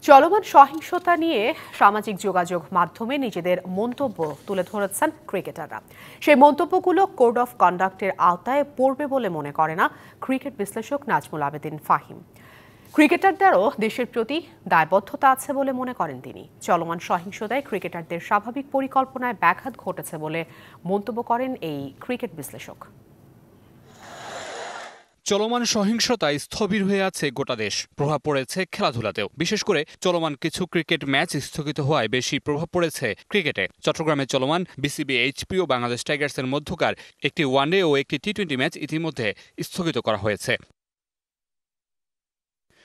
চলমান সহিংসতা নিয়ে সামাজিক যোগাযোগ মাধ্যমে নিজেদের মন্তব্য তুলে ধরেছেন ক্রিকেটাররা। সেই মন্তব্যগুলো কোড অফ কন্ডাক্টের আওতায় পড়বে বলে মনে করে না ক্রিকেট বিশ্লেষক নাজমুল আবেদিন ফাহিম। ক্রিকেটারদেরও দেশের প্রতি দায়বদ্ধতা আছে বলে মনে করেন তিনি। চলমান সহিংসতায় ক্রিকেটারদের স্বাভাবিক পরিকল্পনায় ব্যাঘাত ঘটেছে বলে মন্তব্য করেন এই ক্রিকেট বিশ্লেষক। চলমান সহিংসতায় স্থবির হয়ে আছে গোটা দেশ। প্রভাব পড়েছে খেলাধুলাতেও। বিশেষ করে চলমান কিছু ক্রিকেট ম্যাচ স্থগিত হওয়ায় বেশি প্রভাব পড়েছে ক্রিকেটে। চট্টগ্রামে চলমান বিসিবি এইচপি ও বাংলাদেশ টাইগার্সের মধ্যকার একটি ওয়ানডে ও একটি টি-20 ম্যাচ ইতিমধ্যে স্থগিত করা হয়েছে।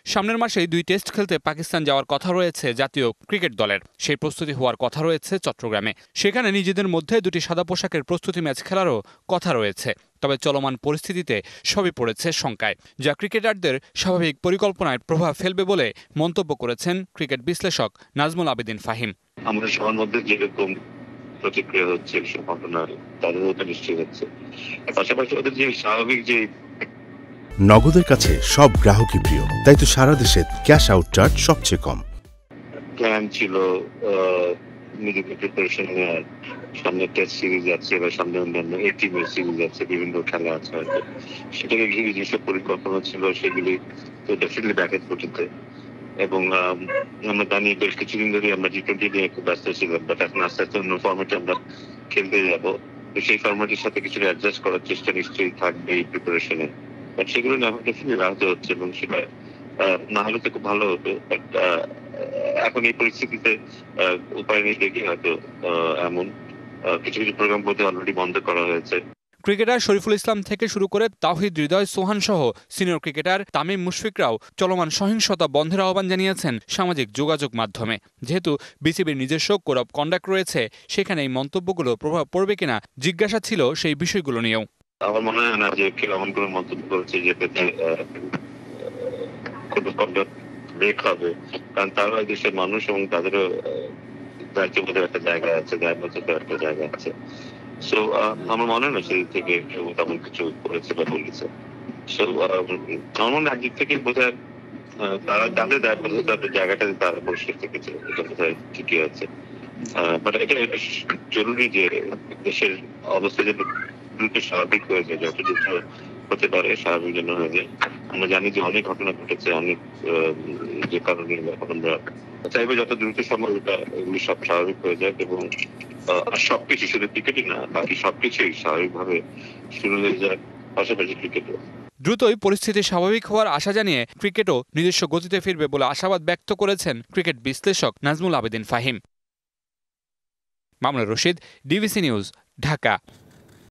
সামনের মাসেই 2 টেস্ট খেলতে পাকিস্তান যাওয়ার কথা রয়েছে জাতীয় ক্রিকেট দলের। সেই প্রস্তুতি হওয়ার কথা রয়েছে চট্টগ্রামে। সেখানে নিজেদের মধ্যে 2টি সাদা পোশাকের প্রস্তুতি ম্যাচ খেলারও কথা রয়েছে। তবে চলমান পরিস্থিতিতে সবই পড়েছে শঙ্কায়, যা ক্রিকেটারদের স্বাভাবিক পরিকল্পনায় প্রভাব ফেলবে বলে মন্তব্য করেছেন ক্রিকেট বিশ্লেষক নাজমুল আবেদিন ফাহিম। আমরা সবার মধ্যে যেরকম প্রতিক্রিয়া হচ্ছে সব ঘটনার তাদেরও তো নিশ্চয়ই হচ্ছে। পাশাপাশি ওদের যে স্বাভাবিক যে নগদের কাছে সব গ্রাহকই প্রিয়, তাই তো সারা দেশে ক্যাশ আউট চার্জ সবচেয়ে কম। প্ল্যান ছিল নিজেকে প্রিপারেশন নেওয়ার, সামনে টেস্ট সিরিজ আছে বা সামনে অন্যান্য এটিমের সিরিজ আছে, বিভিন্ন খেলা আছে হয়তো, সেটাকে ঘিরে যেসব পরিকল্পনা ছিল সেগুলি তো ডেফিনেটলি ব্যাঘাত ঘটেছে। এবং আমরা জানি বেশ কিছুদিন ধরে আমরা টি-20 নিয়ে একটু ব্যস্ত ছিলাম, বাট এখন আস্তে আস্তে অন্য ফর্মেটে আমরা খেলতে যাবো। তো সেই ফর্মেটের সাথে কিছুটা অ্যাডজাস্ট করার চেষ্টা নিশ্চয়ই থাকবে এই প্রিপারেশনে। বাট সেগুলো না ডেফিনেটলি রাখতে হচ্ছে এবং সেটা না হলে তো খুব ভালো হতো। বাট এখন এই পরিস্থিতিতে উপায় নেই দেখে হয়তো এমন কিছু কিছু প্রোগ্রাম বলতে অলরেডি বন্ধ করা হয়েছে। ক্রিকেটার শরীফুল ইসলাম থেকে শুরু করে তাওহিদ হৃদয়, সোহান সহ সিনিয়র ক্রিকেটার তামিম মুশফিকরাও চলমান সহিংসতা বন্ধের আহ্বান জানিয়েছেন সামাজিক যোগাযোগ মাধ্যমে। যেহেতু বিসিবির নিজস্ব কোড অফ কন্ডাক্ট রয়েছে, সেখানে এই মন্তব্যগুলো প্রভাব পড়বে কিনা জিজ্ঞাসা ছিল সেই বিষয়গুলো নিয়েও। আমার মনে হয় না যে কেউ এমন করে মন্তব্য করেছে যেটাতে কোড অফ কন্ডাক্ট ব্রেক হবে, কারণ তারা দেশের মানুষ এবং তাদেরও দায়িত্ববোধের একটা জায়গা আছে, দায়বদ্ধতার একটা জায়গা আছে। সো আমার মনে হয় না সেই থেকে কেউ তেমন কিছু করেছে বা বলেছে। সো আমার মনে হয় একদিক থেকে বোধহয় তারা তাদের দায়বদ্ধতার জায়গাটাতে তারা পরিষ্কার থেকেছে, এটা বোধহয় ঠিকই আছে। বাট এটা জরুরি যে দেশের অবস্থা যেন দ্রুত স্বাভাবিক হয়ে যায়, যত দ্রুত হতে পারে স্বাভাবিক যেন হয়ে যায়। আমরা জানি যে অনেক ঘটনা ঘটেছে, অনেক যে কারণে এখন আমরা চাইবো যত দ্রুত সম্ভব এগুলি সব স্বাভাবিক হয়ে যায় এবং আর সবকিছু শুধু ক্রিকেটই না, বাকি সবকিছুই স্বাভাবিকভাবে শুরু হয়ে যায়, পাশাপাশি ক্রিকেটও। দ্রুতই পরিস্থিতি স্বাভাবিক হওয়ার আশা জানিয়ে ক্রিকেটও নিজস্ব গতিতে ফিরবে বলে আশাবাদ ব্যক্ত করেছেন ক্রিকেট বিশ্লেষক নাজমুল আবেদিন ফাহিম। Mamunur Rashid, DBC news, Dhaka.